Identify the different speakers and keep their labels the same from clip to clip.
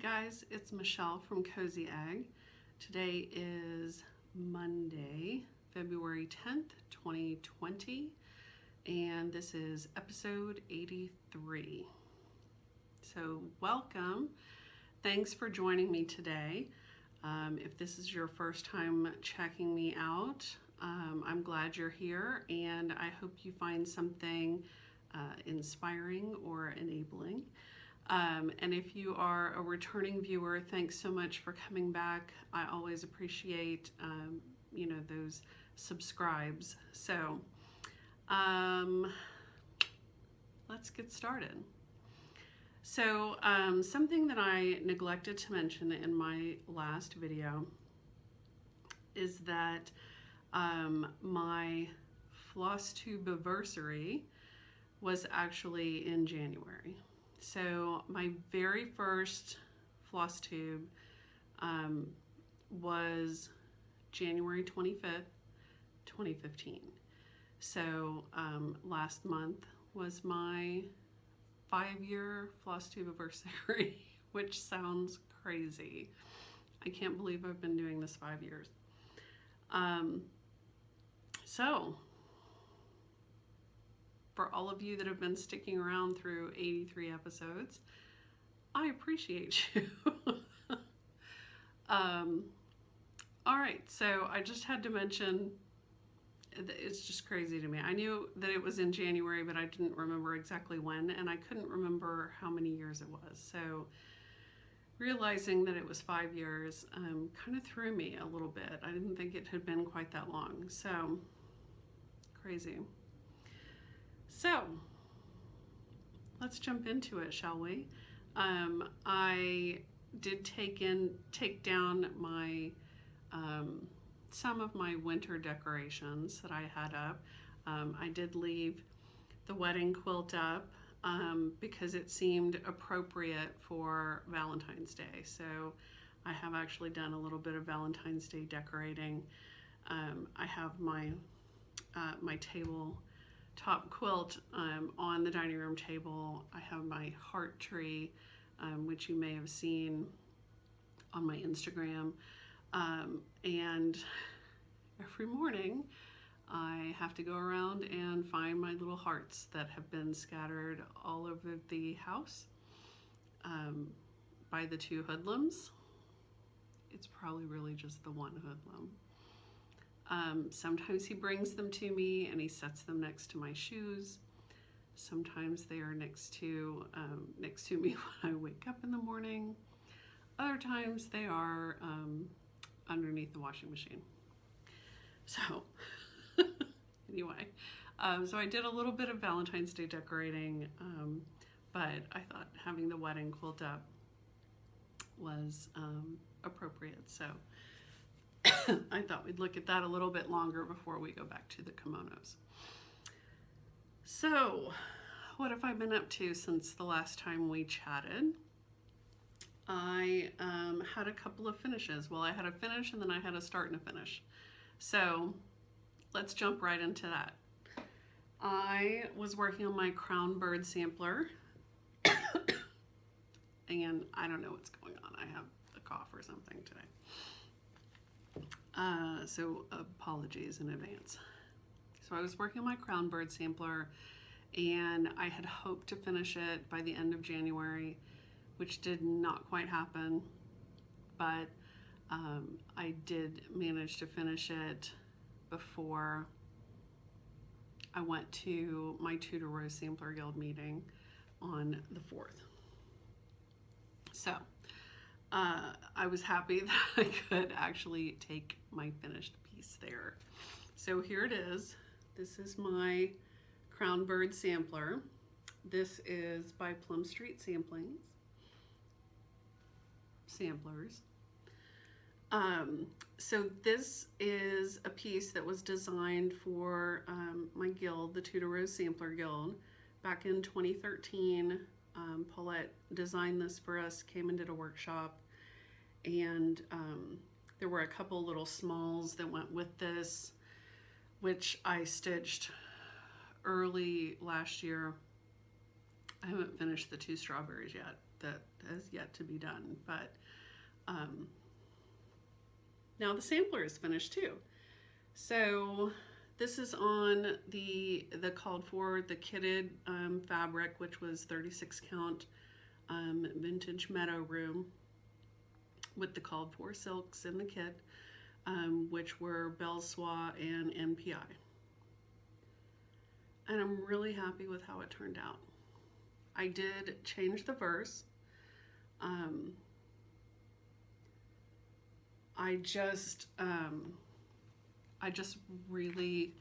Speaker 1: guys, it's Michelle from Cozyegg. Today is Monday, February 10th, 2020, and this is episode 83. So welcome. Thanks for joining me today. If this is your first time checking me out, I'm glad you're here, and I hope you find something inspiring or enabling. And if you are a returning viewer, thanks so much for coming back. I always appreciate, those subscribes. So let's get started. So something that I neglected to mention in my last video is that my Flosstube anniversary was actually in January. So my very first Flosstube was January 25th, 2015. So last month was my 5-year Flosstube anniversary, which sounds crazy. I can't believe I've been doing this 5 years. So for all of you that have been sticking around through 83 episodes, I appreciate you. All right, so I just had to mention, it's just crazy to me. I knew that it was in January, but I didn't remember exactly when, and I couldn't remember how many years it was. So realizing that it was 5 years kind of threw me a little bit. I didn't think it had been quite that long. So crazy. So let's jump into it, shall we? I did take down my some of my winter decorations that I had up. I did leave the wedding quilt up because it seemed appropriate for Valentine's Day. So I have actually done a little bit of Valentine's Day decorating. I have my table top quilt on the dining room table. I have my heart tree, which you may have seen on my Instagram. And every morning I have to go around and find my little hearts that have been scattered all over the house by the two hoodlums. It's probably really just the one hoodlum. Sometimes he brings them to me and he sets them next to my shoes. Sometimes they are next to me when I wake up in the morning. Other times they are underneath the washing machine. So anyway, so I did a little bit of Valentine's Day decorating, but I thought having the wedding quilt up was appropriate. So I thought we'd look at that a little bit longer before we go back to the kimonos. So what have I been up to since the last time we chatted? I had a couple of finishes. Well, I had a finish and then I had a start and a finish. So let's jump right into that. I was working on my crown bird sampler and I don't know what's going on. I have a cough or something today. So apologies in advance. So I was working on my crown bird sampler and I had hoped to finish it by the end of January, which did not quite happen, but I did manage to finish it before I went to my Tudor Rose Sampler Guild meeting on the 4th. So I was happy that I could actually take my finished piece there. So here it is. This is my crown bird sampler. This is by Plum Street Samplers. So this is a piece that was designed for my guild, the Tudor Rose Sampler Guild, back in 2013. Paulette designed this for us, came and did a workshop, and there were a couple little smalls that went with this, which I stitched early last year. I haven't finished the two strawberries yet. that has yet to be done. But now the sampler is finished too. So this is on the called for, the kitted fabric, which was 36 count vintage meadow room with the called for silks in the kit, which were Belle Soie and NPI. And I'm really happy with how it turned out. I did change the verse. I just really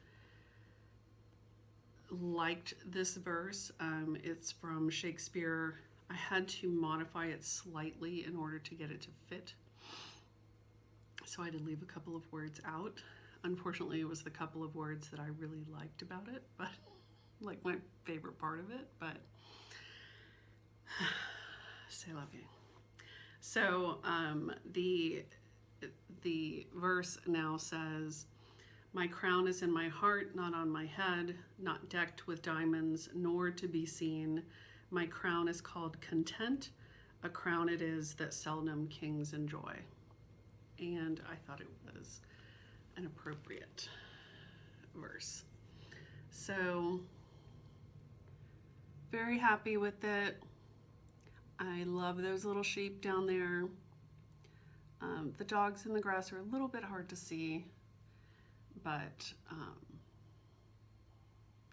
Speaker 1: liked this verse. It's from Shakespeare. I had to modify it slightly in order to get it to fit. So I had to leave a couple of words out. Unfortunately, it was the couple of words that I really liked about it, but like my favorite part of it, but c'est la vie. So the verse now says, "My crown is in my heart, not on my head, not decked with diamonds, nor to be seen. My crown is called content, a crown it is that seldom kings enjoy." And I thought it was an appropriate verse. So, very happy with it. I love those little sheep down there. The dogs in the grass are a little bit hard to see, but,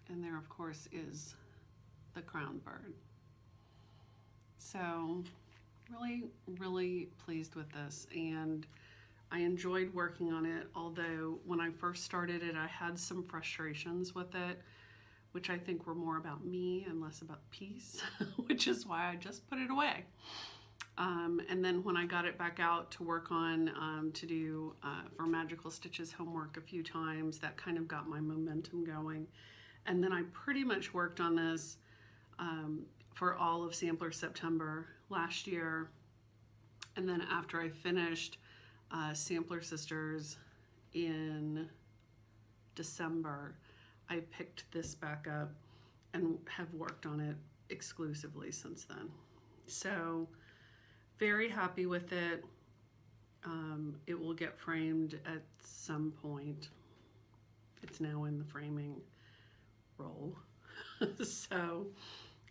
Speaker 1: and there of course is the crown bird. So really, really pleased with this, and I enjoyed working on it, although when I first started it, I had some frustrations with it, which I think were more about me and less about peace, which is why I just put it away. And then when I got it back out to work on, to do for Magical Stitches homework a few times, that kind of got my momentum going. And then I pretty much worked on this for all of Sampler September last year. And then after I finished Sampler Sisters in December, I picked this back up and have worked on it exclusively since then. So very happy with it. It will get framed at some point. It's now in the framing role. So,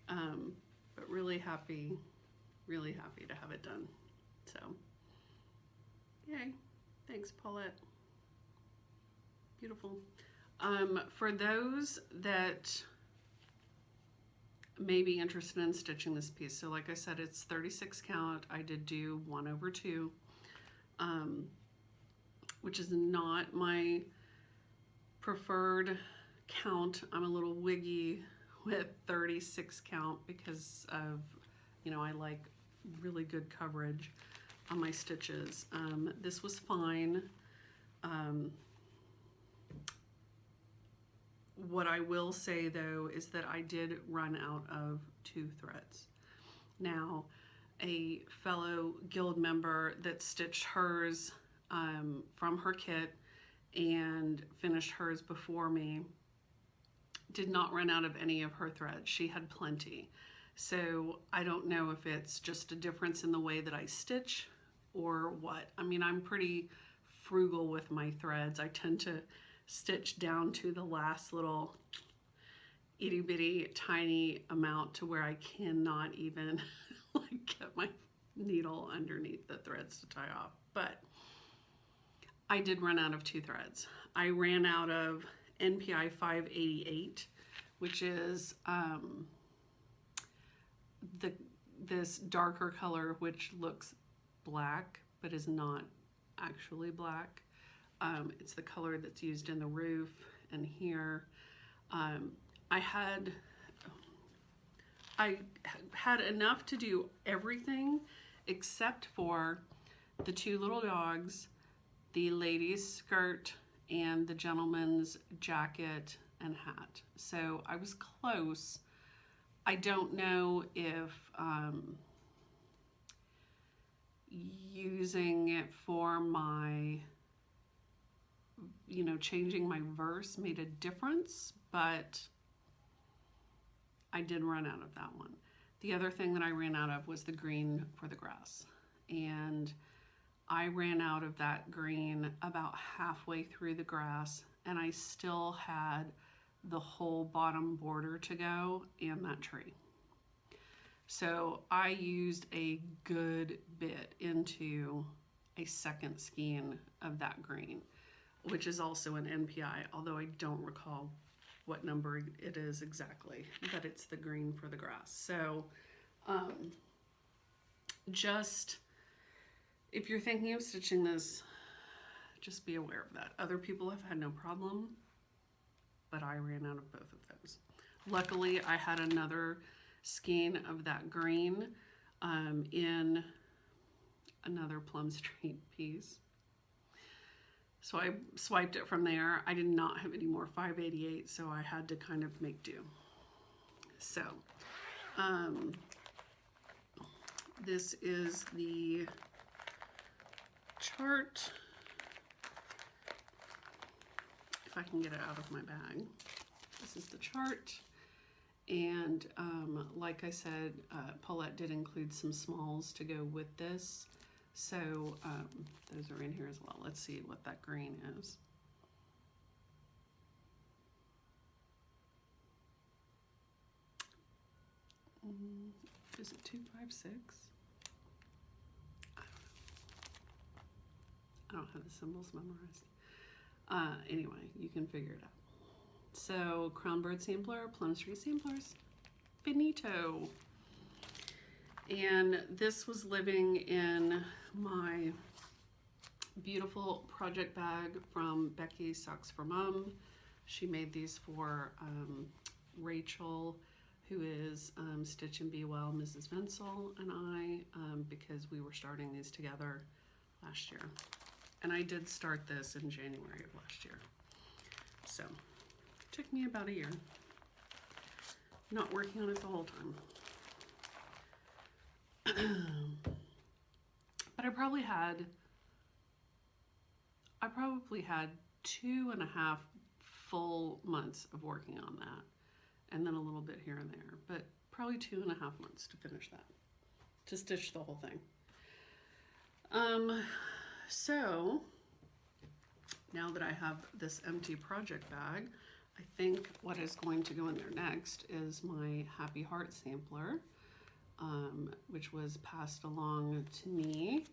Speaker 1: but really happy to have it done. So, yay. Thanks, Paulette. Beautiful. For those that may be interested in stitching this piece, so like I said, it's 36 count. I did do 1/2, which is not my preferred count. I'm a little wiggy with 36 count because of, you know, I like really good coverage on my stitches. This was fine. What I will say though is that I did run out of 2 threads. Now, a fellow guild member that stitched hers from her kit and finished hers before me did not run out of any of her threads. She had plenty. So I don't know if it's just a difference in the way that I stitch or what. I mean, I'm pretty frugal with my threads. I tend to stitch down to the last little itty bitty tiny amount to where I cannot even like get my needle underneath the threads to tie off. But I did run out of 2 threads. I ran out of NPI 588, which is this darker color which looks black but is not actually black. It's the color that's used in the roof and here. I had enough to do everything except for the 2 little dogs, the lady's skirt, and the gentleman's jacket and hat. So I was close. I don't know if using it for my, you know, changing my verse made a difference, but I did run out of that one. The other thing that I ran out of was the green for the grass. And I ran out of that green about halfway through the grass, and I still had the whole bottom border to go and that tree. So I used a good bit into a second skein of that green, which is also an NPI, although I don't recall what number it is exactly, but it's the green for the grass. So just, if you're thinking of stitching this, just be aware of that. Other people have had no problem, but I ran out of both of those. Luckily, I had another skein of that green in another Plum Street piece. So I swiped it from there. I did not have any more 588, so I had to kind of make do. So this is the chart. If I can get it out of my bag. This is the chart. And like I said, Paulette did include some smalls to go with this. So those are in here as well. Let's see what that green is. Is it 256? I don't have the symbols memorized. Anyway, you can figure it out. So Crown Bird Sampler, Plum Street Samplers, finito. And this was living in my beautiful project bag from Becky's Socks for Mom. She made these for Rachel, who is Stitch and Be Well, Mrs. Vinsel, and I, because we were starting these together last year. And I did start this in January of last year. So it took me about a year. Not working on it the whole time. But I probably had 2.5 full months of working on that, and then a little bit here and there, but probably 2.5 months to finish that, to stitch the whole thing. So now that I have this empty project bag, I think what is going to go in there next is my Happy Heart sampler, which was passed along to me,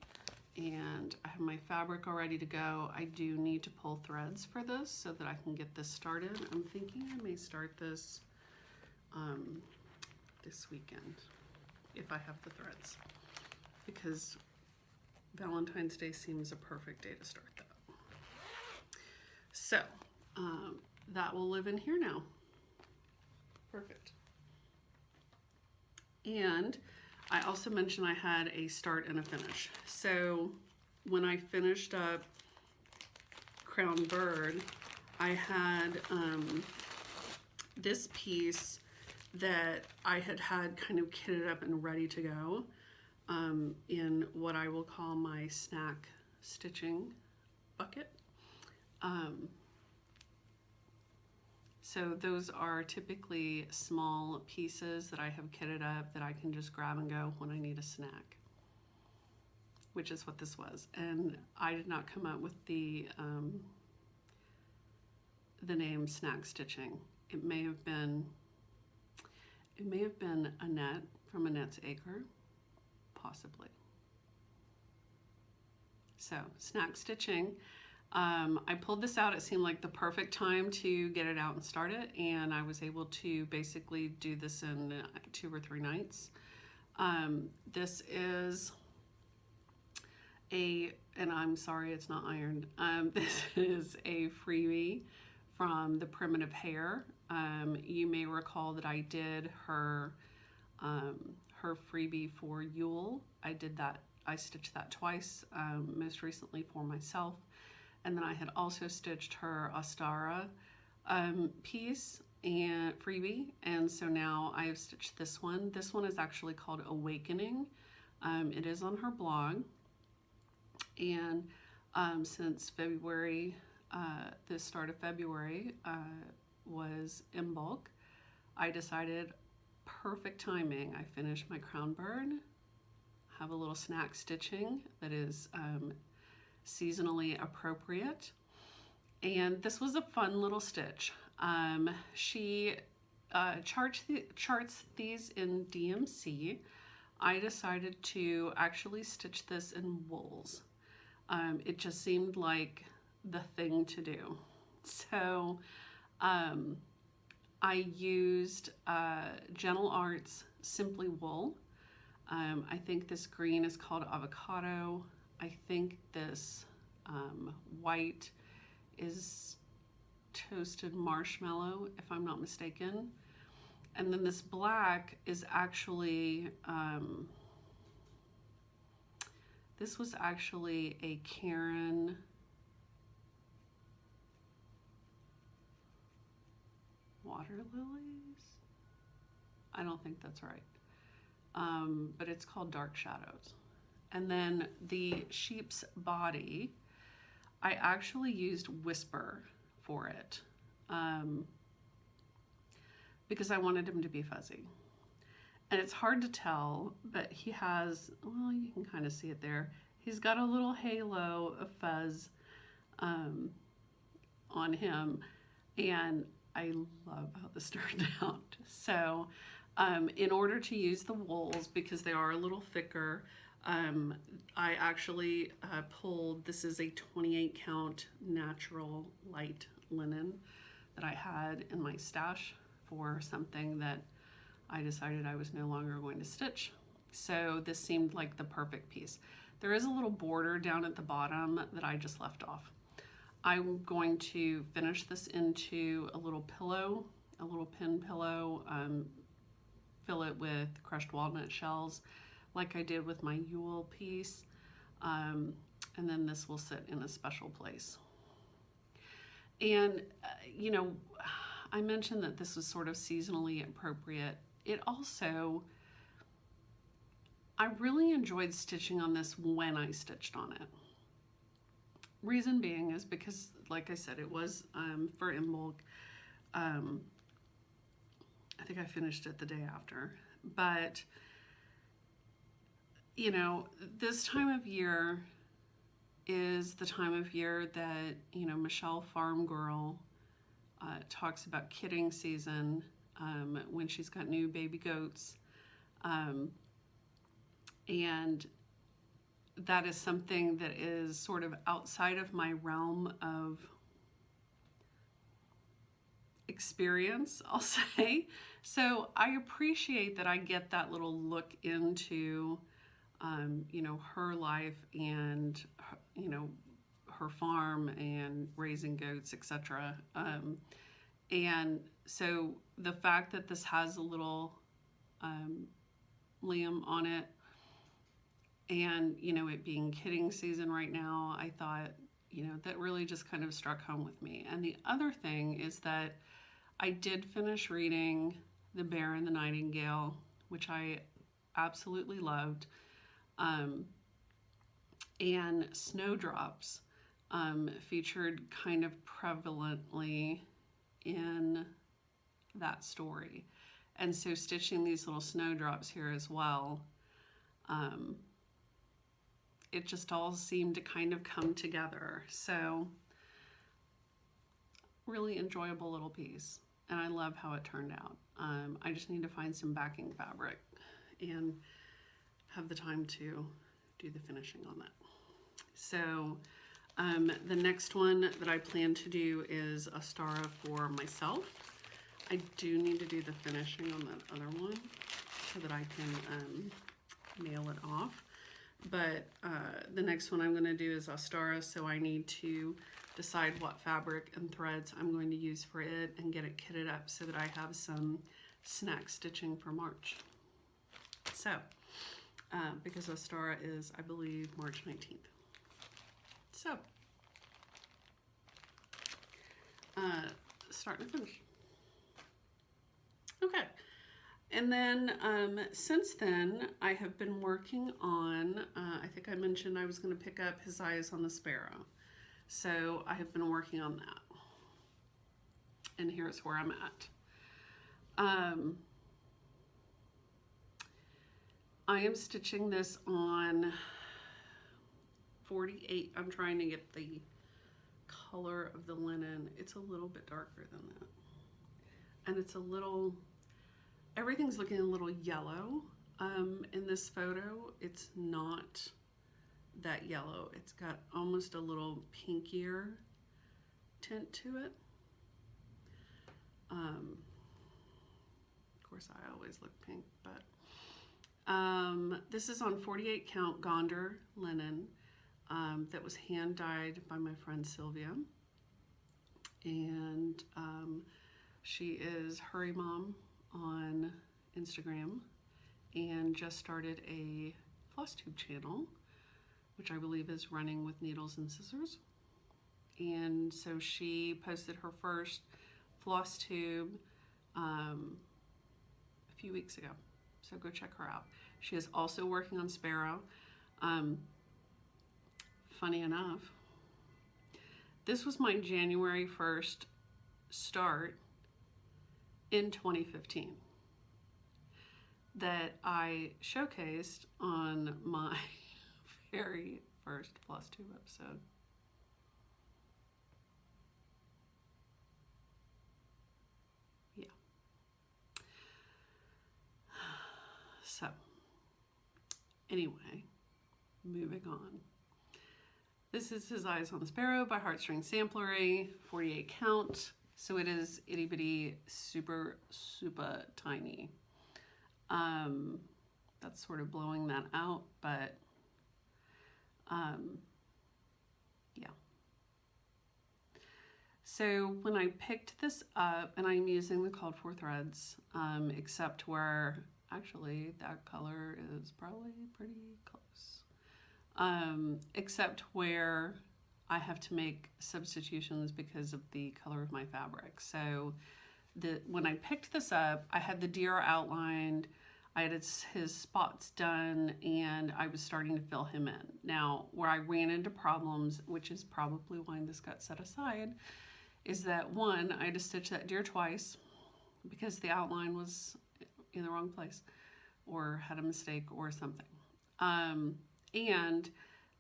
Speaker 1: and I have my fabric all ready to go. I do need to pull threads for this so that I can get this started. I'm thinking I may start this this weekend if I have the threads, because Valentine's Day seems a perfect day to start that. So that will live in here now. Perfect. And I also mentioned I had a start and a finish. So when I finished up Crown Bird, I had this piece that I had kind of kitted up and ready to go in what I will call my snack stitching bucket. So those are typically small pieces that I have kitted up that I can just grab and go when I need a snack, which is what this was. And I did not come up with the name snack stitching. It may have been Annette from Annette's Acre, possibly. So snack stitching. I pulled this out. It seemed like the perfect time to get it out and start it, and I was able to basically do this in 2 or 3 nights. This is and I'm sorry it's not ironed, this is a freebie from the Primitive Hair. You may recall that I did her freebie for Yule. I stitched that twice, most recently for myself. And then I had also stitched her Ostara piece and freebie. And so now I have stitched this one. This one is actually called Awakening. It is on her blog. And since February, the start of February was in bulk, I decided perfect timing. I finished my crown bird, have a little snack stitching that is seasonally appropriate. And this was a fun little stitch. She charts these in DMC. I decided to actually stitch this in wools. It just seemed like the thing to do. So I used Gentle Arts Simply Wool. I think this green is called Avocado. I think this white is Toasted Marshmallow, if I'm not mistaken. And then this black is actually, this was actually a Karen Water Lilies? I don't think that's right. But it's called Dark Shadows. And then the sheep's body, I actually used Whisper for it because I wanted him to be fuzzy. And it's hard to tell, but he has, well, you can kind of see it there. He's got a little halo of fuzz on him, and I love how this turned out. So in order to use the wools, because they are a little thicker, I actually pulled, this is a 28 count natural light linen that I had in my stash for something that I decided I was no longer going to stitch. So this seemed like the perfect piece. There is a little border down at the bottom that I just left off. I'm going to finish this into a little pillow, a little pin pillow, fill it with crushed walnut shells like I did with my Yule piece, and then this will sit in a special place. And you know, I mentioned that this was sort of seasonally appropriate. It also, I really enjoyed stitching on this when I stitched on it. Reason being is because, like I said, it was for in bulk. I think I finished it the day after, but you know, this time of year is the time of year that, you know, Michelle Farm Girl talks about kidding season when she's got new baby goats. And that is something that is sort of outside of my realm of experience, I'll say. So I appreciate that I get that little look into, you know, her life and, you know, her farm and raising goats, etc. And so the fact that this has a little Liam on it, and, you know, it being kidding season right now, I thought, you know, that really just kind of struck home with me. And the other thing is that I did finish reading The Bear and the Nightingale, which I absolutely loved. And snowdrops featured kind of prevalently in that story. And so stitching these little snowdrops here as well, it just all seemed to kind of come together. So really enjoyable little piece, and I love how it turned out. I just need to find some backing fabric and have the time to do the finishing on that. So the next one that I plan to do is a star for myself. I do need to do the finishing on that other one so that I can nail it off. But the next one I'm going to do is Astara, so I need to decide what fabric and threads I'm going to use for it and get it kitted up so that I have some snack stitching for March. So, because Astara is, I believe, March 19th. So, start and finish. Okay. And then since then, I have been working on, I think I mentioned I was going to pick up His Eyes on the Sparrow. So I have been working on that. And here's where I'm at. I am stitching this on 48. I'm trying to get the color of the linen. It's a little bit darker than that. And it's a little, everything's looking a little yellow. In this photo, it's not that yellow. It's got almost a little pinkier tint to it. Of course, I always look pink, but this is on 48 count Gonder linen that was hand dyed by my friend Sylvia. And she is Hurry Mom on Instagram and just started a Flosstube channel, which I believe is running with needles and scissors. And so she posted her first Flosstube a few weeks ago. So go check her out. She is also working on Sparrow. Funny enough, this was my January 1st start in 2015 that I showcased on my very first Flosstube episode. Yeah. So, anyway, moving on. This is His Eyes on the Sparrow by Heartstring Samplery, 48 count. So it is itty bitty, super, super tiny. That's sort of blowing that out, but yeah. So when I picked this up, and I'm using the called for threads, except where actually that color is probably pretty close. Except where I have to make substitutions because of the color of my fabric. So when I picked this up, I had the deer outlined, I had his spots done, and I was starting to fill him in. Now, where I ran into problems, which is probably why this got set aside, is that one, I had to stitch that deer twice because the outline was in the wrong place or had a mistake or something. And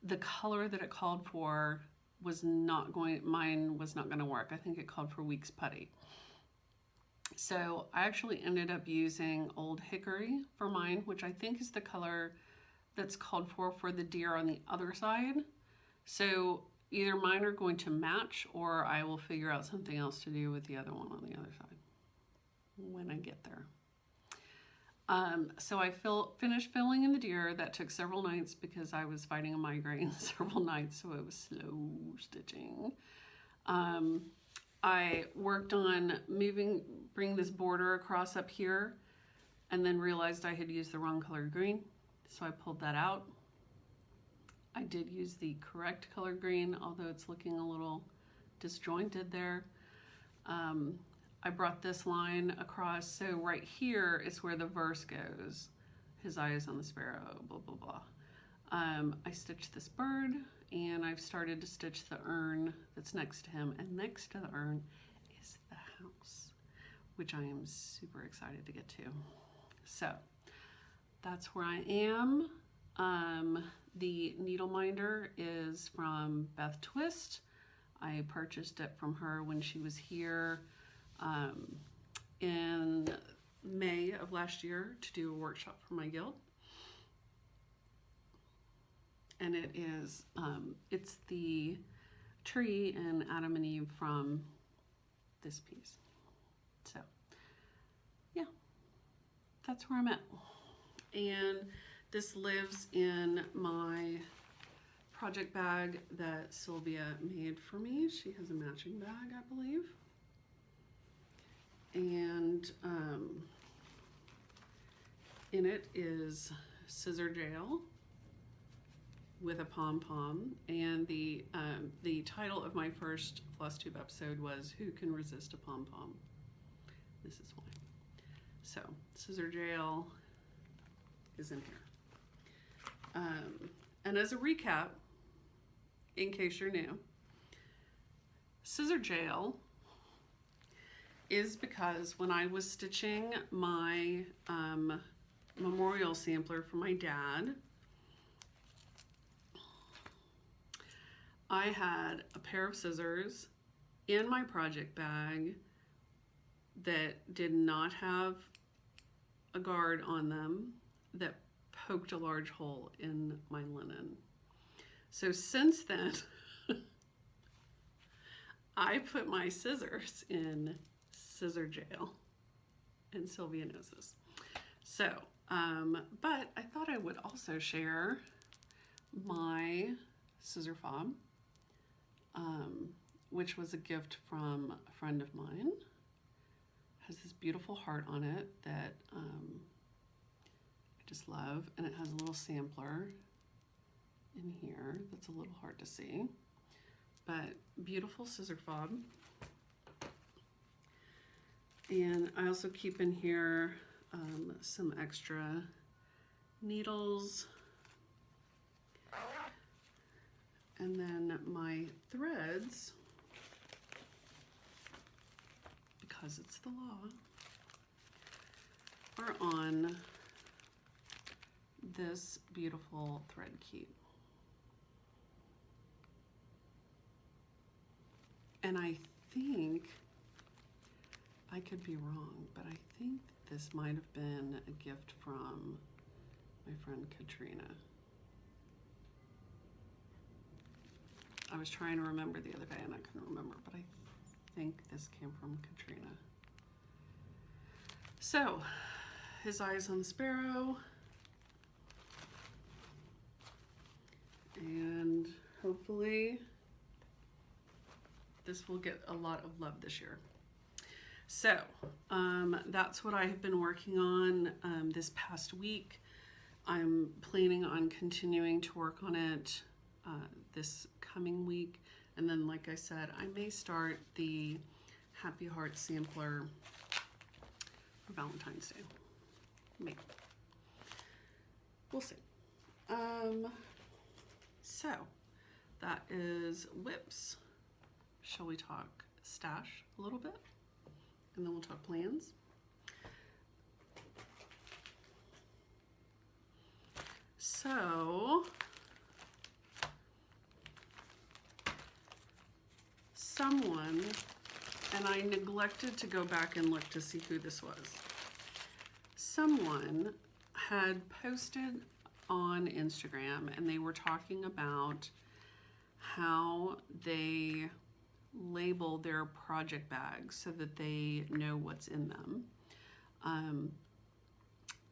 Speaker 1: the color that it called for mine was not going to work. I think it called for Weeks Putty. So I actually ended up using Old Hickory for mine, which I think is the color that's called for the deer on the other side. So either mine are going to match or I will figure out something else to do with the other one on the other side when I get there. So I finished filling in the deer. That took several nights because I was fighting a migraine several nights, so it was slow stitching. I worked on bringing this border across up here, and then realized I had used the wrong colored green, so I pulled that out. I did use the correct color green, although it's looking a little disjointed there. I brought this line across, so right here is where the verse goes. His eyes on the sparrow, blah, blah, blah. I stitched this bird, and I've started to stitch the urn that's next to him, and next to the urn is the house, which I am super excited to get to. So that's where I am. The needle minder is from Beth Twist. I purchased it from her when she was here in May of last year to do a workshop for my guild. And it is, it's the tree and Adam and Eve from this piece. So, yeah, that's where I'm at. And this lives in my project bag that Sylvia made for me. She has a matching bag, I believe. And in it is scissor jail with a pom-pom, and the title of my first Flosstube episode was Who Can Resist a Pom-Pom? This is why. So scissor jail is in here. And as a recap, in case you're new, scissor jail is because when I was stitching my memorial sampler for my dad. I had a pair of scissors in my project bag that did not have a guard on them that poked a large hole in my linen. So since then, I put my scissors in scissor jail, and Sylvia knows this. So, but I thought I would also share my scissor fob, which was a gift from a friend of mine. It has this beautiful heart on it that I just love, and it has a little sampler in here that's a little hard to see, but beautiful scissor fob. And I also keep in here some extra needles, and then my threads, because it's the law, are on this beautiful thread key. And I think, I could be wrong, but I think this might have been a gift from my friend Katrina. I was trying to remember the other day and I couldn't remember, but I think this came from Katrina. So, his eyes on the sparrow. And hopefully this will get a lot of love this year. So that's what I have been working on this past week. I'm planning on continuing to work on it this coming week. And then, like I said, I may start the Happy Heart sampler for Valentine's Day. Maybe. We'll see. So that is whips. Shall we talk stash a little bit? And then we'll talk plans. So, someone, and I neglected to go back and look to see who this was. Someone had posted on Instagram and they were talking about how they label their project bags so that they know what's in them.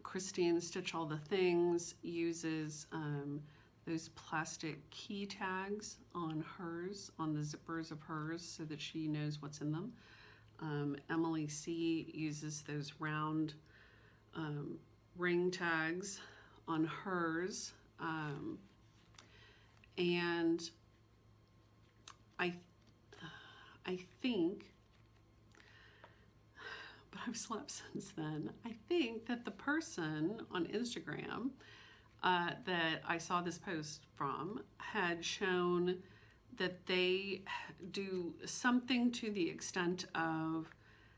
Speaker 1: Christine Stitch All the Things uses those plastic key tags on hers, on the zippers of hers, so that she knows what's in them. Emily C uses those round ring tags on hers. And I think, but I've slept since then, I think that the person on Instagram that I saw this post from had shown that they do something to the extent of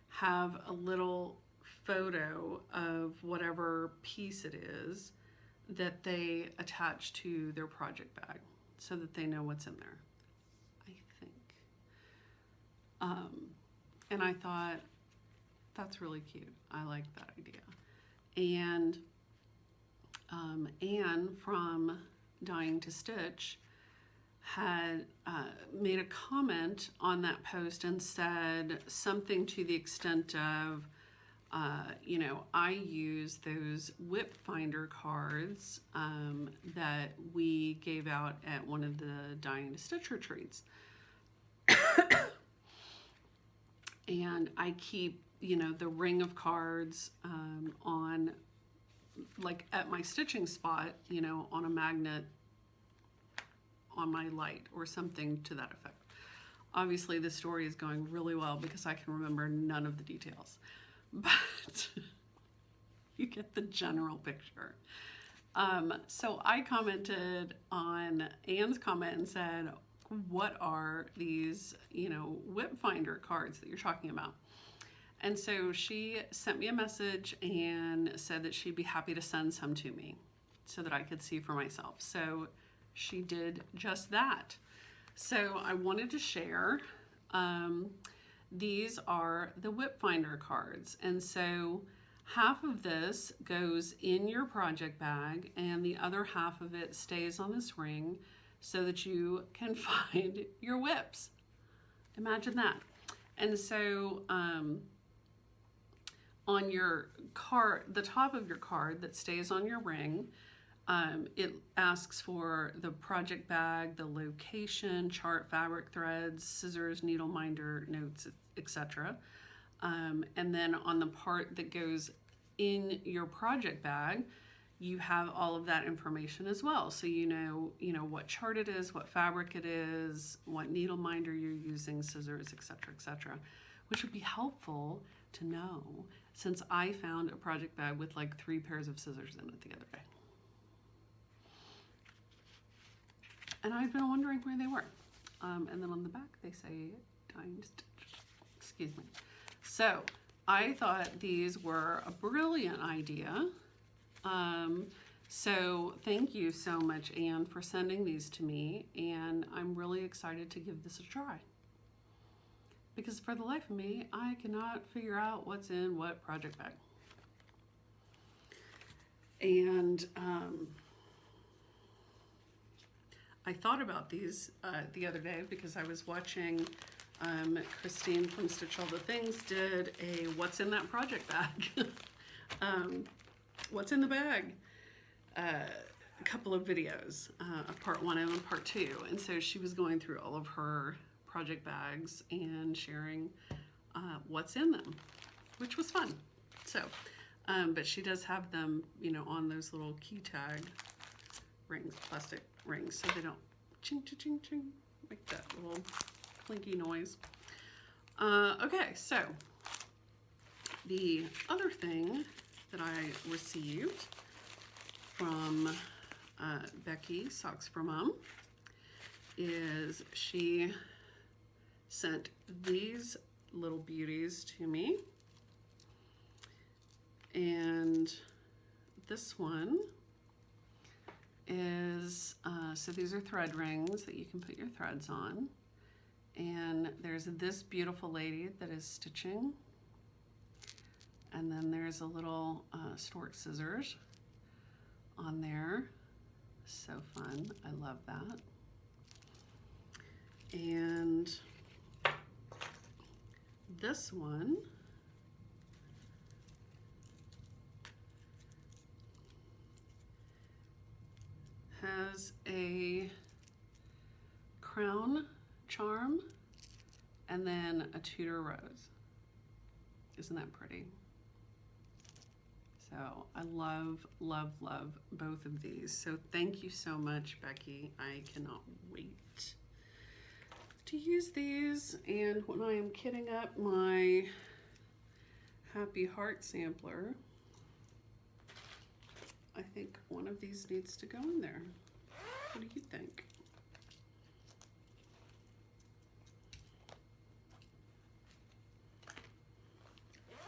Speaker 1: have a little photo of whatever piece it is that they attach to their project bag so that they know what's in there. And I thought, that's really cute. I like that idea. And Anne from Dying to Stitch had made a comment on that post and said something to the extent of, you know, I use those whip finder cards that we gave out at one of the Dying to Stitch retreats. And I keep, you know, the ring of cards on, like at my stitching spot, you know, on a magnet on my light or something to that effect. Obviously, the story is going really well because I can remember none of the details, but you get the general picture. So I commented on Anne's comment and said, what are these, you know, whip finder cards that you're talking about? And so she sent me a message and said that she'd be happy to send some to me so that I could see for myself. So she did just that. So I wanted to share, these are the Whip Finder cards. And so half of this goes in your project bag and the other half of it stays on this ring so that you can find your whips. Imagine that. And so on your card, the top of your card that stays on your ring, it asks for the project bag, the location, chart, fabric, threads, scissors, needle minder, notes, etc. And then on the part that goes in your project bag, you have all of that information as well. So you know what chart it is, what fabric it is, what needle minder you're using, scissors, etc., etc., which would be helpful to know since I found a project bag with like 3 pairs of scissors in it the other day. And I've been wondering where they were. And then on the back they say time stitch. Excuse me. So I thought these were a brilliant idea. So thank you so much, Anne, for sending these to me. And I'm really excited to give this a try. Because for the life of me, I cannot figure out what's in what project bag. And I thought about these the other day because I was watching Christine from Stitch All the Things did a what's in that project bag. What's in the bag? A couple of videos, of part 1 and part 2. And so she was going through all of her project bags and sharing what's in them, which was fun. So, but she does have them, on those little key tag rings, plastic rings, so they don't ching, ching, ching, ching, make that little clinky noise. Okay, so the other thing that I received from Becky, Socks for Mom, is she sent these little beauties to me. And this one is, so these are thread rings that you can put your threads on. And there's this beautiful lady that is stitching. And then there's a little stork scissors on there. So fun, I love that. And this one has a crown charm and then a Tudor rose. Isn't that pretty? So I love, love, love both of these. So thank you so much, Becky. I cannot wait to use these. And when I am kitting up my Happy Heart sampler, I think one of these needs to go in there. What do you think?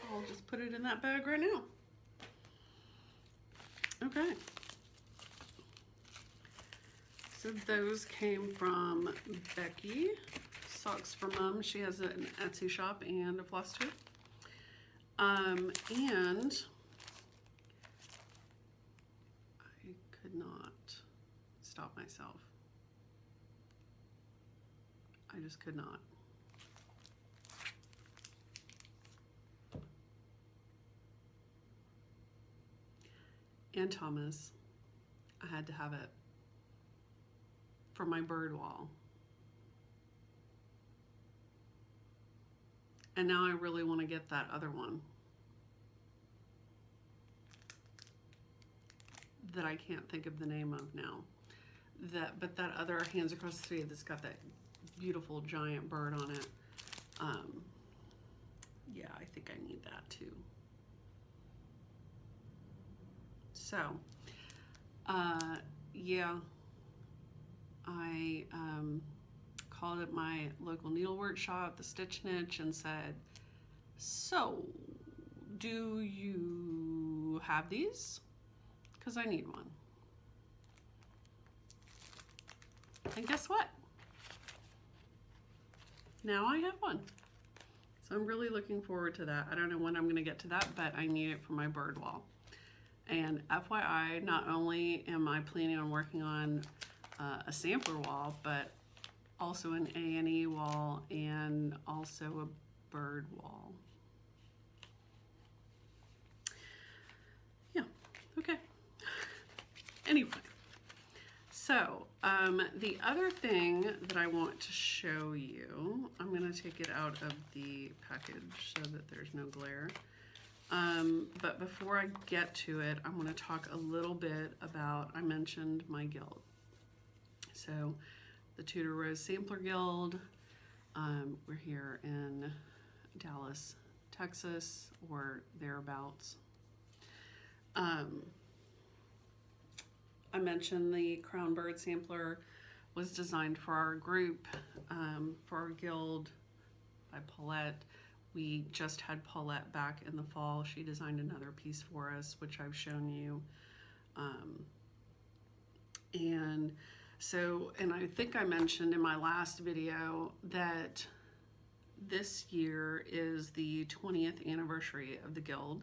Speaker 1: I'll just put it in that bag right now. Okay. So those came from Becky, Socks for Mom. She has an Etsy shop and a Flosstube. And I could not stop myself. I just could not. And Thomas, I had to have it for my bird wall. And now I really want to get that other one that I can't think of the name of now. But that other Hands Across the Sea that's got that beautiful giant bird on it. Yeah, I think I need that too. So, yeah, I called up my local needlework shop, the Stitch Niche, and said, So, do you have these? Because I need one. And guess what? Now I have one. So I'm really looking forward to that. I don't know when I'm going to get to that, but I need it for my bird wall. And FYI, not only am I planning on working on a sampler wall, but also an A&E wall and also a bird wall. Yeah, okay. Anyway, so the other thing that I want to show you, I'm going to take it out of the package so that there's no glare. But before I get to it, I'm going to talk a little bit about, I mentioned my guild. So the Tudor Rose Sampler Guild, we're here in Dallas, Texas, or thereabouts. I mentioned the Crown Bird Sampler was designed for our group, for our guild by Paulette. We just had Paulette back in the fall. She designed another piece for us, which I've shown you. And I think I mentioned in my last video that this year is the 20th anniversary of the guild.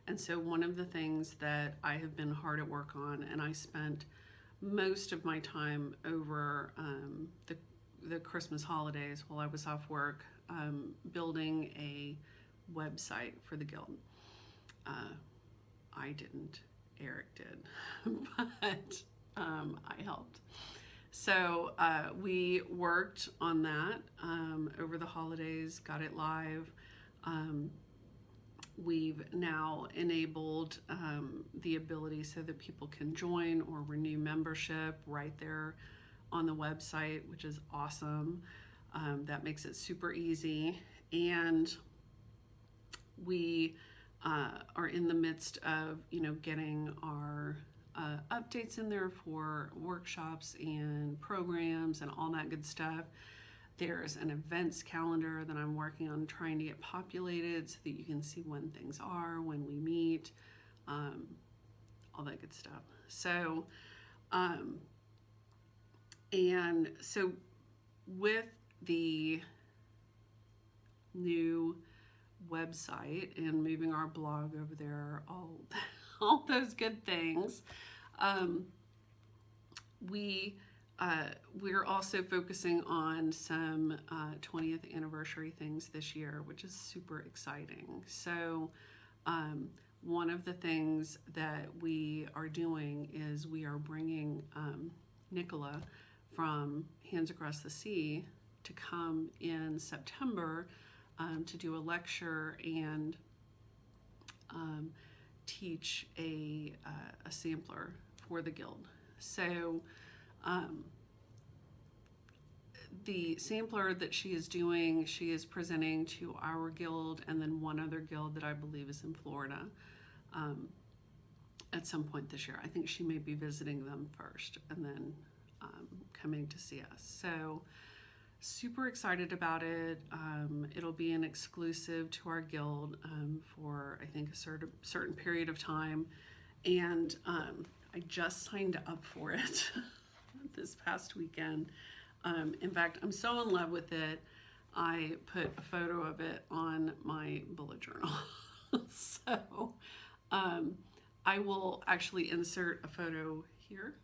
Speaker 1: And so one of the things that I have been hard at work on, and I spent most of my time over the Christmas holidays while I was off work, building a website for the guild. I didn't, Eric did, but I helped. So we worked on that over the holidays, got it live. We've now enabled the ability so that people can join or renew membership right there on the website, which is awesome. That makes it super easy. And we are in the midst of, getting our updates in there for workshops and programs and all that good stuff. There's an events calendar that I'm working on trying to get populated so that you can see when things are, when we meet, all that good stuff. So, and so with the new website and moving our blog over there, all those good things, we're also focusing on some 20th anniversary things this year, which is super exciting. So one of the things that we are doing is we are bringing Nicola from Hands Across the Sea to come in September to do a lecture and teach a sampler for the guild. So the sampler that she is doing, she is presenting to our guild and then one other guild that I believe is in Florida at some point this year. I think she may be visiting them first and then coming to see us. So super excited about it. It'll be an exclusive to our guild for I think a certain period of time. And I just signed up for it this past weekend. In fact, I'm so in love with it, I put a photo of it on my bullet journal. So I will actually insert a photo here.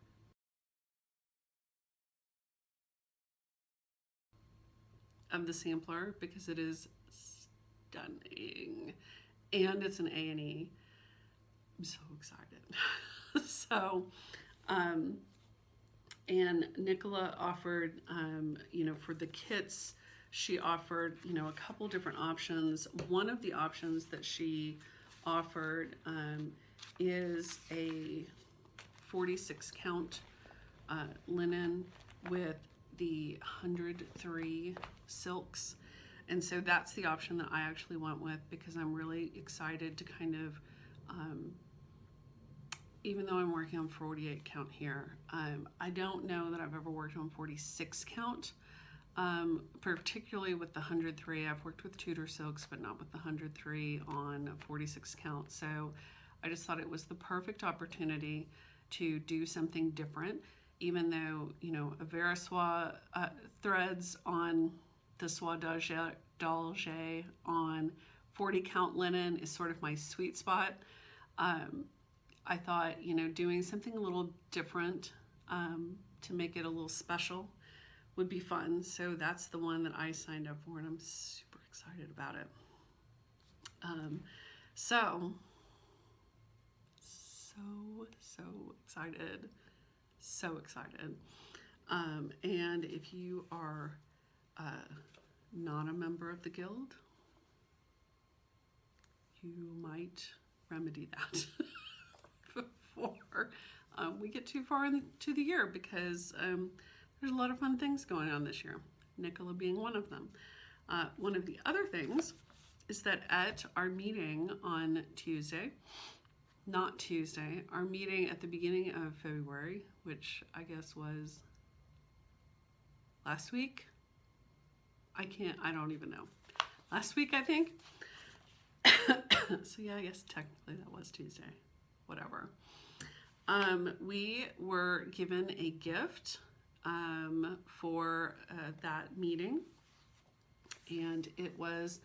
Speaker 1: Of the sampler because it is stunning. And it's an A&E. I'm so excited. So, and Nicola offered, for the kits, she offered, a couple different options. One of the options that she offered is a 46 count linen with the 103 silks. And so that's the option that I actually went with because I'm really excited to kind of, even though I'm working on 48 count here, I don't know that I've ever worked on 46 count. particularly with the 103. I've worked with Tudor silks, but not with the 103 on 46 count. So I just thought it was the perfect opportunity to do something different, even though, you know, a Veriswa threads on the soie d'Alger on 40 count linen is sort of my sweet spot. I thought, you know, doing something a little different to make it a little special would be fun. So that's the one that I signed up for, and I'm super excited about it. So excited. So excited. And if you are not a member of the guild, you might remedy that before we get too far into the year, because there's a lot of fun things going on this year, Nicola being one of them. One of the other things is that at our meeting on our meeting at the beginning of February, which I guess was last week. I don't even know. Last week, I think. So yeah, I guess technically that was Tuesday, whatever. We were given a gift for that meeting, and it was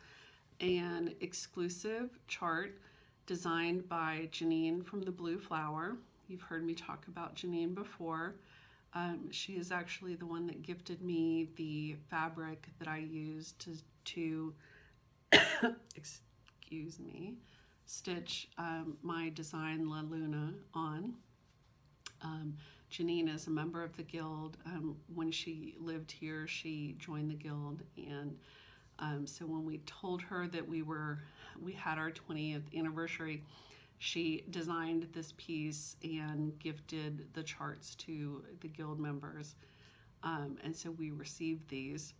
Speaker 1: an exclusive chart designed by Janine from the Blue Flower. You've heard me talk about Janine before. She is actually the one that gifted me the fabric that I used to excuse me, stitch my design La Luna on. Janine is a member of the guild. When she lived here, she joined the guild, and so when we told her that we had our 20th anniversary, she designed this piece and gifted the charts to the guild members. And so we received these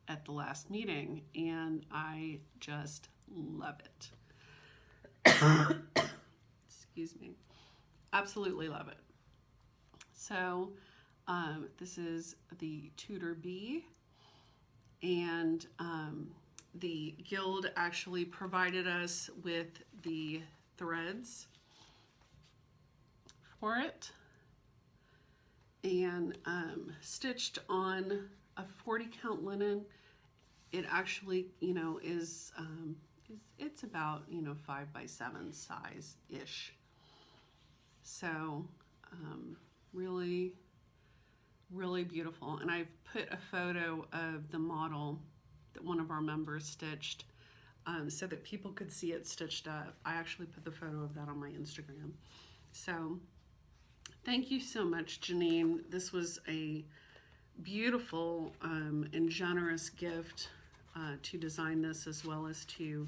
Speaker 1: at the last meeting, and I just love it. Excuse me. Absolutely love it. So this is the Tudor Bee, and the guild actually provided us with the threads for it, and stitched on a 40 count linen. It actually, you know, it's about, you know, 5x7 size ish. So really, really beautiful. And I've put a photo of the model that one of our members stitched so that people could see it stitched up. I actually put the photo of that on my Instagram. So thank you so much, Janine. This was a beautiful and generous gift to design this, as well as to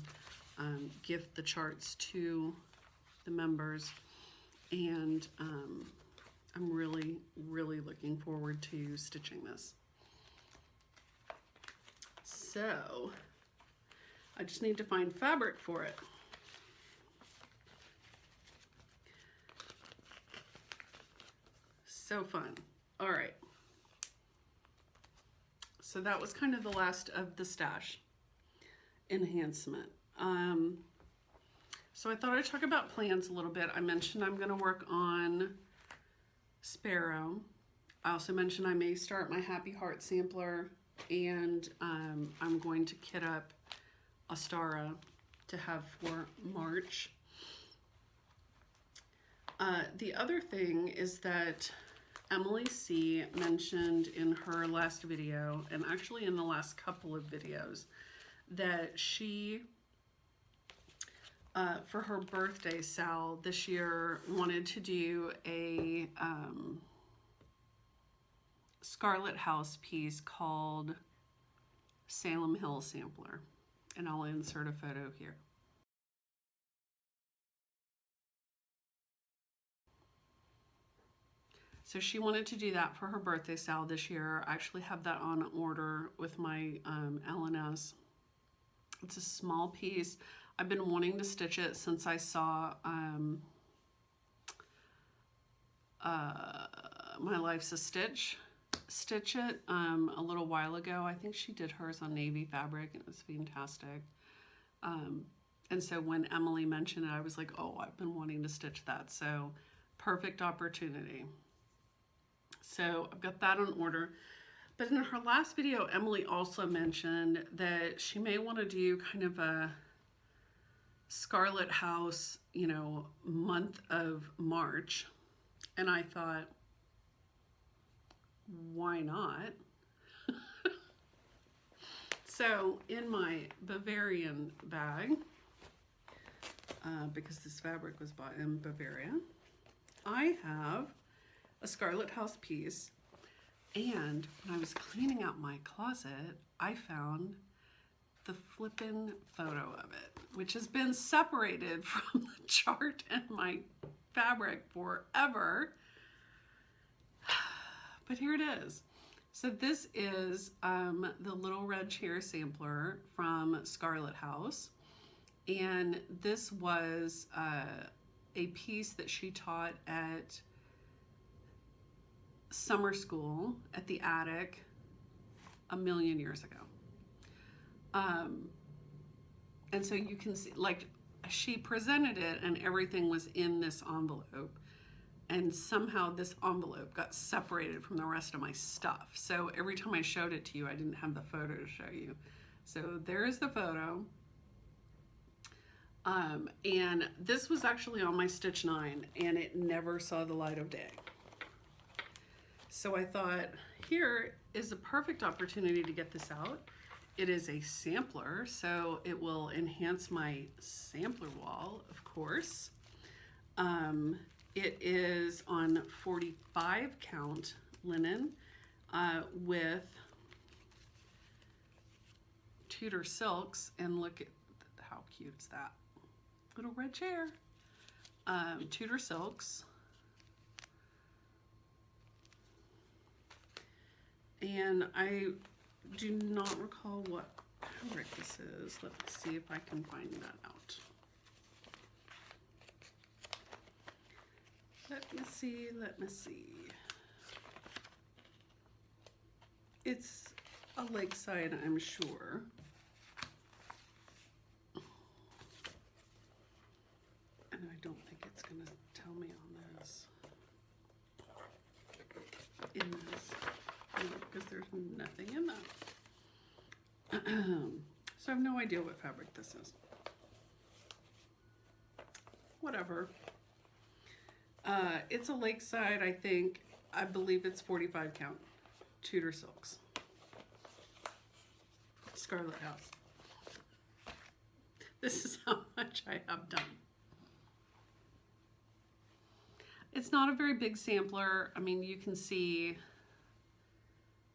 Speaker 1: gift the charts to the members. And I'm really, really looking forward to stitching this. So I just need to find fabric for it. So fun. All right. So that was kind of the last of the stash enhancement. So I thought I'd talk about plans a little bit. I mentioned I'm going to work on Sparrow. I also mentioned I may start my Happy Heart sampler, and I'm going to kit up Astara to have for March. The other thing is that Emily C. mentioned in her last video, and actually in the last couple of videos, that she, for her birthday, Sal, this year wanted to do a Scarlet House piece called Salem Hill Sampler, and I'll insert a photo here. So she wanted to do that for her birthday, Sal, this year. I actually have that on order with my LNS. It's a small piece. I've been wanting to stitch it since I saw My Life's a Stitch stitch it a little while ago. I think she did hers on navy fabric and it was fantastic. And so when Emily mentioned it, I was like, oh, I've been wanting to stitch that. So perfect opportunity. So I've got that on order. But in her last video, Emily also mentioned that she may want to do kind of a Scarlet House, you know, month of March. And I thought, why not? So in my Bavarian bag, because this fabric was bought in Bavaria, I have a Scarlet House piece. And when I was cleaning out my closet, I found the flippin' photo of it, which has been separated from the chart and my fabric forever. But here it is. So this is the little red chair sampler from Scarlet House. And this was a piece that she taught at summer school at the attic a million years ago. And so you can see, like, she presented it and everything was in this envelope. And somehow this envelope got separated from the rest of my stuff. So every time I showed it to you, I didn't have the photo to show you. So there's the photo. And this was actually on my Stitch 9 and it never saw the light of day. So I thought, here is a perfect opportunity to get this out. It is a sampler, so it will enhance my sampler wall, of course. It is on 45 count linen with Tudor silks, and look at how cute is that. Little red chair. Tudor silks. And I do not recall what fabric this is. Let me see if I can find that out. Let me see. It's a lakeside, I'm sure. And I don't think it's gonna tell me on this. In this. Because there's nothing in that. So I have no idea what fabric this is. Whatever. It's a lakeside, I think. I believe it's 45 count. Tudor silks. Scarlet House. This is how much I have done. It's not a very big sampler. I mean, you can see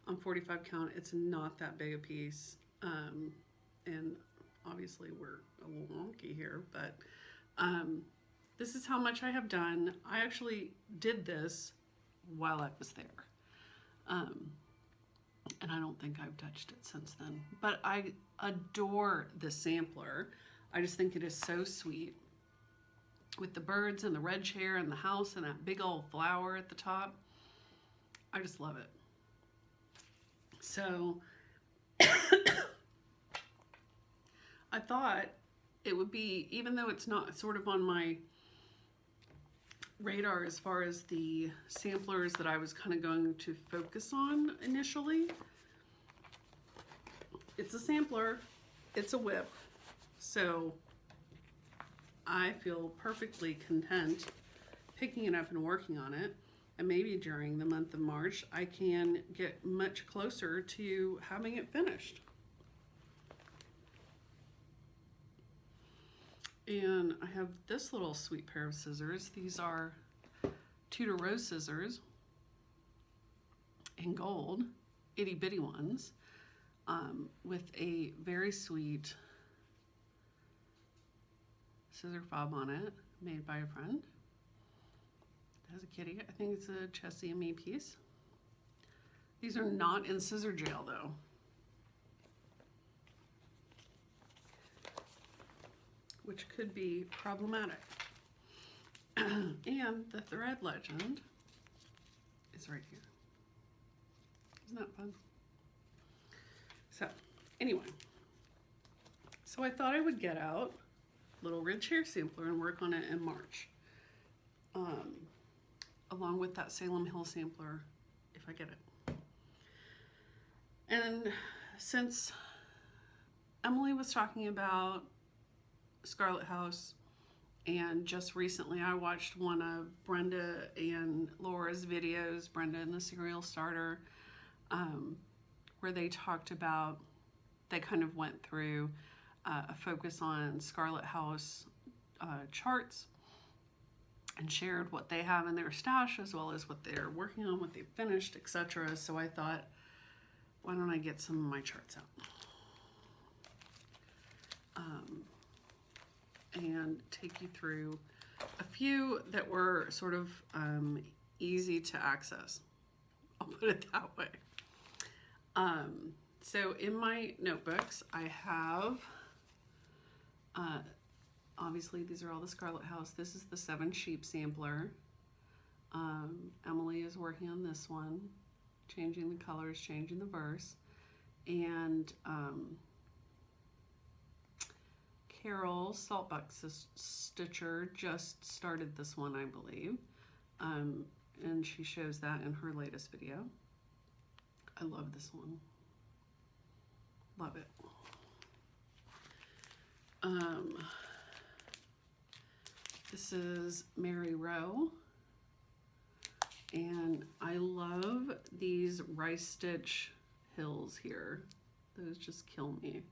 Speaker 1: on 45 count, it's not that big a piece. And obviously we're a little wonky here, but this is how much I have done. I actually did this while I was there. And I don't think I've touched it since then, but I adore this sampler. I just think it is so sweet with the birds and the red chair and the house and that big old flower at the top. I just love it. So I thought it would be, even though it's not sort of on my radar as far as the samplers that I was kind of going to focus on initially, it's a sampler, it's a whip, so I feel perfectly content picking it up and working on it. And maybe during the month of March, I can get much closer to having it finished. And I have this little sweet pair of scissors. These are Tudor Rose scissors in gold, itty bitty ones, with a very sweet scissor fob on it, made by a friend. It has a kitty. I think it's a Chessie and Me piece. These are not in scissor jail though. Which could be problematic. And the thread legend is right here. Isn't that fun? So anyway, so I thought I would get out Little Ridge Hair Sampler and work on it in March. Along with that Salem Hill sampler, if I get it. And since Emily was talking about Scarlet House, and just recently I watched one of Brenda and Laura's videos, Brenda and the Cereal Starter, where they talked about, they kind of went through a focus on Scarlet House charts and shared what they have in their stash as well as what they're working on, what they've finished, etc. So I thought, why don't I get some of my charts out and take you through a few that were sort of easy to access. I'll put it that way. So in my notebooks, I have, obviously these are all the Scarlet House. This is the 7 Sheep sampler. Emily is working on this one, changing the colors, changing the verse. And Carol Saltbuck Stitcher just started this one, I believe. And she shows that in her latest video. I love this one. Love it. This is Mary Rowe. And I love these rice stitch hills here. Those just kill me.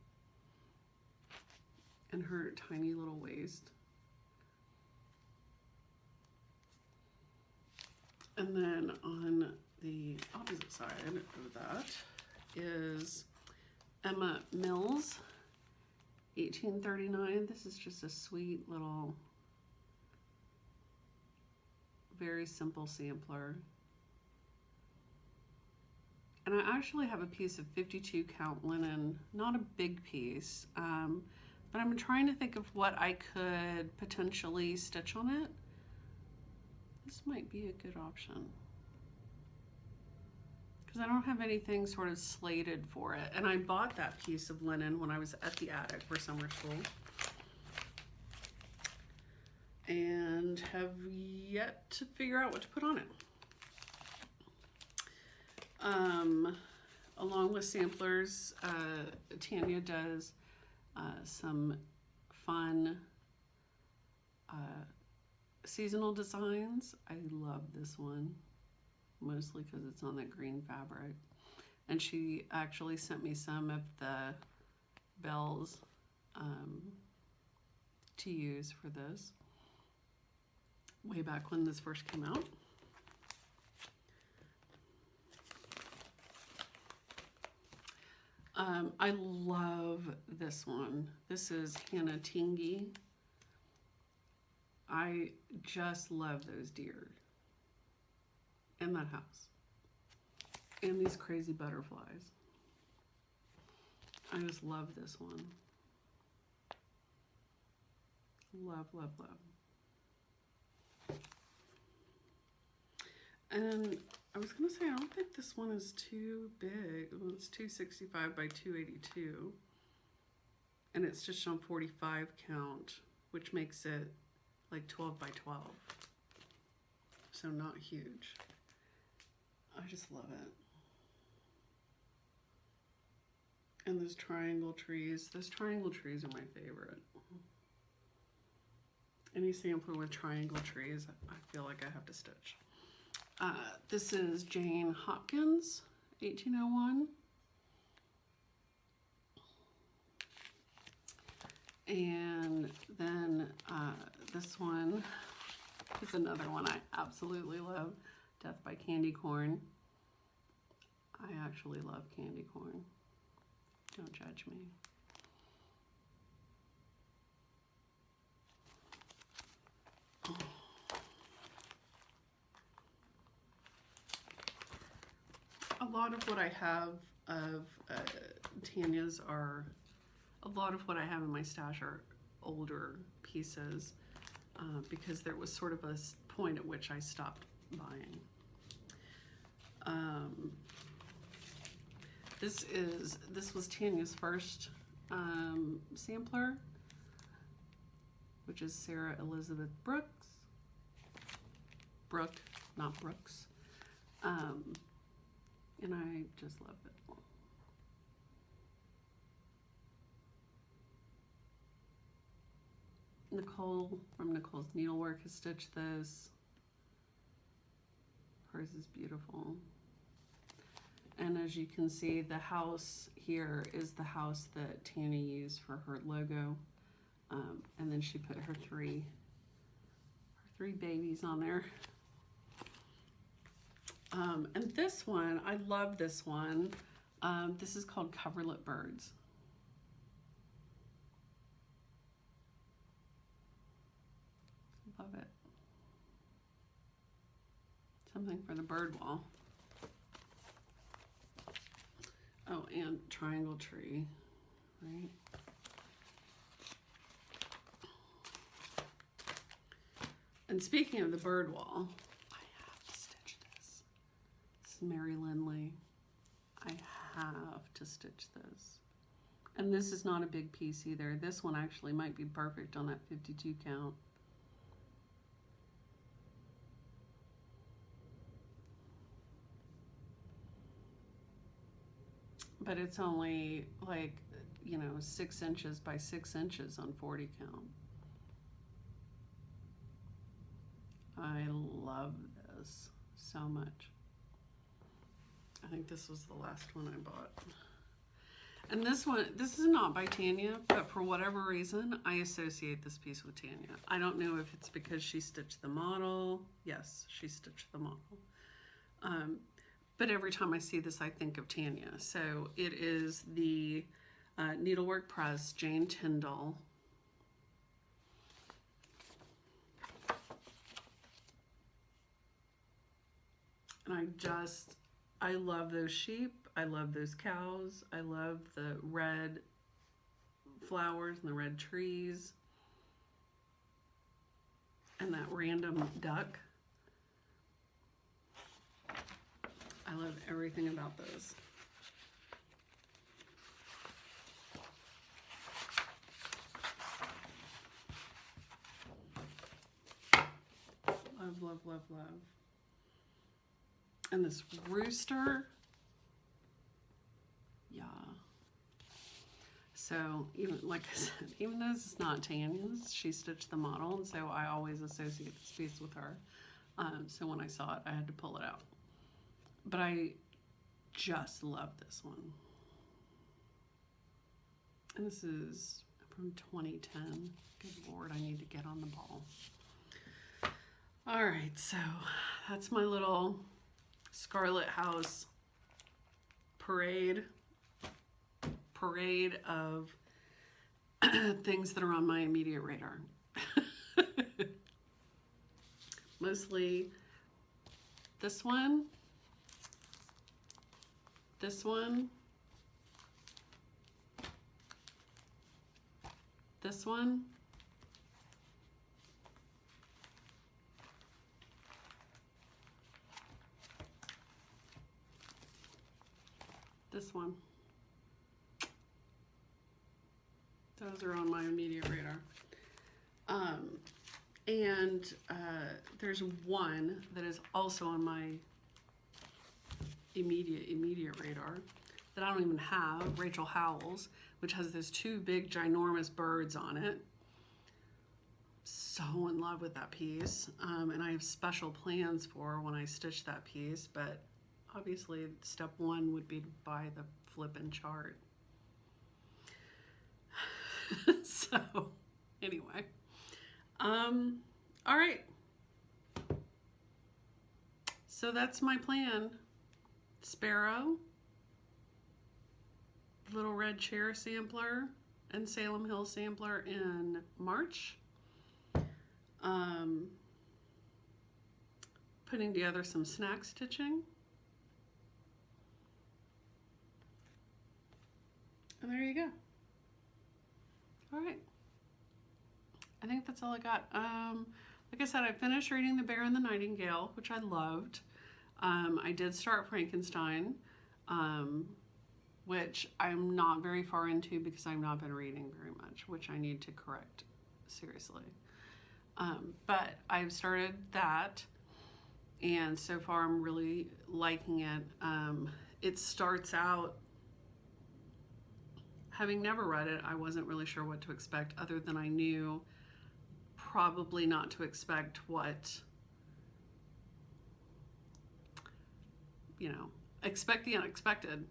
Speaker 1: And her tiny little waist. And then on the opposite side of that is Emma Mills, 1839. This is just a sweet little, very simple sampler. And I actually have a piece of 52 count linen, not a big piece, but I'm trying to think of what I could potentially stitch on it. This might be a good option because I don't have anything sort of slated for it. And I bought that piece of linen when I was at the attic for summer school and have yet to figure out what to put on it. Along with samplers, Tanya does some fun seasonal designs. I love this one, mostly because it's on that green fabric. And she actually sent me some of the bells to use for this, way back when this first came out. I love this one. This is Hannah Tingy. I just love those deer in that house. And these crazy butterflies. I just love this one. Love, love, love. And I was gonna say, I don't think this one is too big. Well, it's 265 by 282. And it's just on 45 count, which makes it like 12 by 12. So not huge. I just love it. And those triangle trees are my favorite. Any sampler with triangle trees, I feel like I have to stitch. This is Jane Hopkins, 1801. And then this one is another one I absolutely love, Death by Candy Corn. I actually love candy corn. Don't judge me. A lot of what I have of Tanya's are, a lot of what I have in my stash are older pieces because there was sort of a point at which I stopped buying. This was Tanya's first sampler, which is Sarah Elizabeth Brooks. Brooke, not Brooks. And I just love it. Nicole from Nicole's Needlework has stitched this. Hers is beautiful. And as you can see, the house here is the house that Tanya used for her logo. And then she put her three babies on there. And this one, I love this one. This is called Coverlet Birds. Love it. Something for the bird wall. Oh, and triangle tree, right? And speaking of the bird wall, I have to stitch this. This is Mary Lindley. I have to stitch this. And this is not a big piece either. This one actually might be perfect on that 52 count. But it's only like, you know, 6 inches by 6 inches on 40 count. I love this so much. I think this was the last one I bought. And this one, this is not by Tanya, but for whatever reason, I associate this piece with Tanya. I don't know if it's because she stitched the model. Yes, she stitched the model. But every time I see this, I think of Tanya. So it is the Needlework Press Jane Tyndall. And I love those sheep. I love those cows. I love the red flowers and the red trees. And that random duck. I love everything about those. Love, love, love, love. And this rooster. Yeah. So, even like I said, even though this is not Tanya's, she stitched the model, and so I always associate this piece with her. So when I saw it, I had to pull it out. But I just love this one. And this is from 2010. Good Lord, I need to get on the ball. All right, so that's my little Scarlet House parade of things that are on my immediate radar. Mostly this one, this one, this one, this one. Those are on my immediate radar. And there's one that is also on my immediate radar that I don't even have, Rachel Howell's, which has those two big ginormous birds on it. So in love with that piece. And I have special plans for when I stitch that piece, but obviously step one would be to buy the flippin' chart. So anyway, all right, so that's my plan. Sparrow, Little Red Chair sampler, and Salem Hill sampler in March. Putting together some snack stitching. And there you go. All right, I think that's all I got. Like I said, I finished reading The Bear and the Nightingale, which I loved. I did start Frankenstein. which I'm not very far into because I've not been reading very much, which I need to correct seriously. But I've started that, and so far I'm really liking it. It starts out, having never read it, I wasn't really sure what to expect, other than I knew probably not to expect what, you know, expect the unexpected.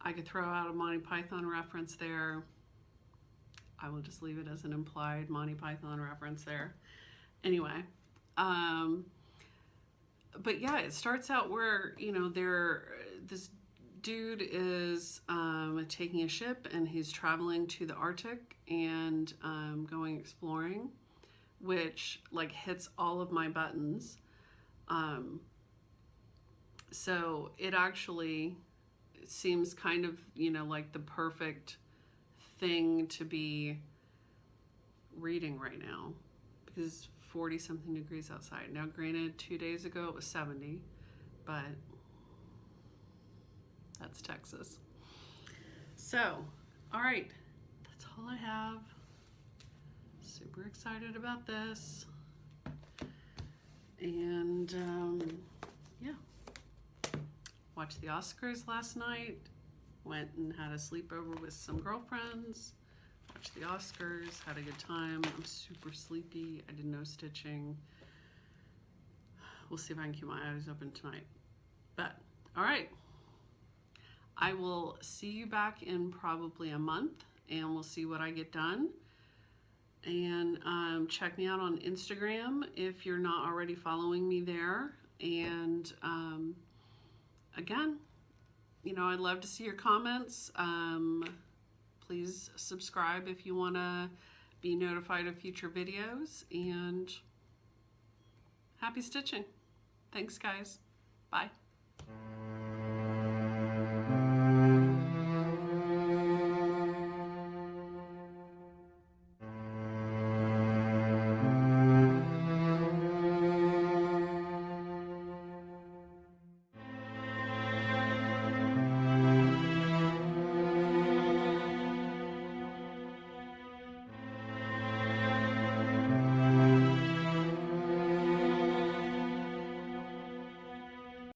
Speaker 1: I could throw out a Monty Python reference there. I will just leave it as an implied Monty Python reference there. Anyway, but yeah, it starts out where, you know, this dude is taking a ship and he's traveling to the Arctic and going exploring, which like hits all of my buttons. So it actually seems kind of, you know, like the perfect thing to be reading right now, because it's 40 something degrees outside. Now granted, 2 days ago it was 70, but that's Texas. So, all right, that's all I have. Super excited about this. And yeah, watched the Oscars last night. Went and had a sleepover with some girlfriends. Watched the Oscars, had a good time. I'm super sleepy. I did no stitching. We'll see if I can keep my eyes open tonight. But, all right. I will see you back in probably a month, and we'll see what I get done. And check me out on Instagram if you're not already following me there. And again, you know, I'd love to see your comments. Please subscribe if you want to be notified of future videos. And happy stitching. Thanks, guys. Bye.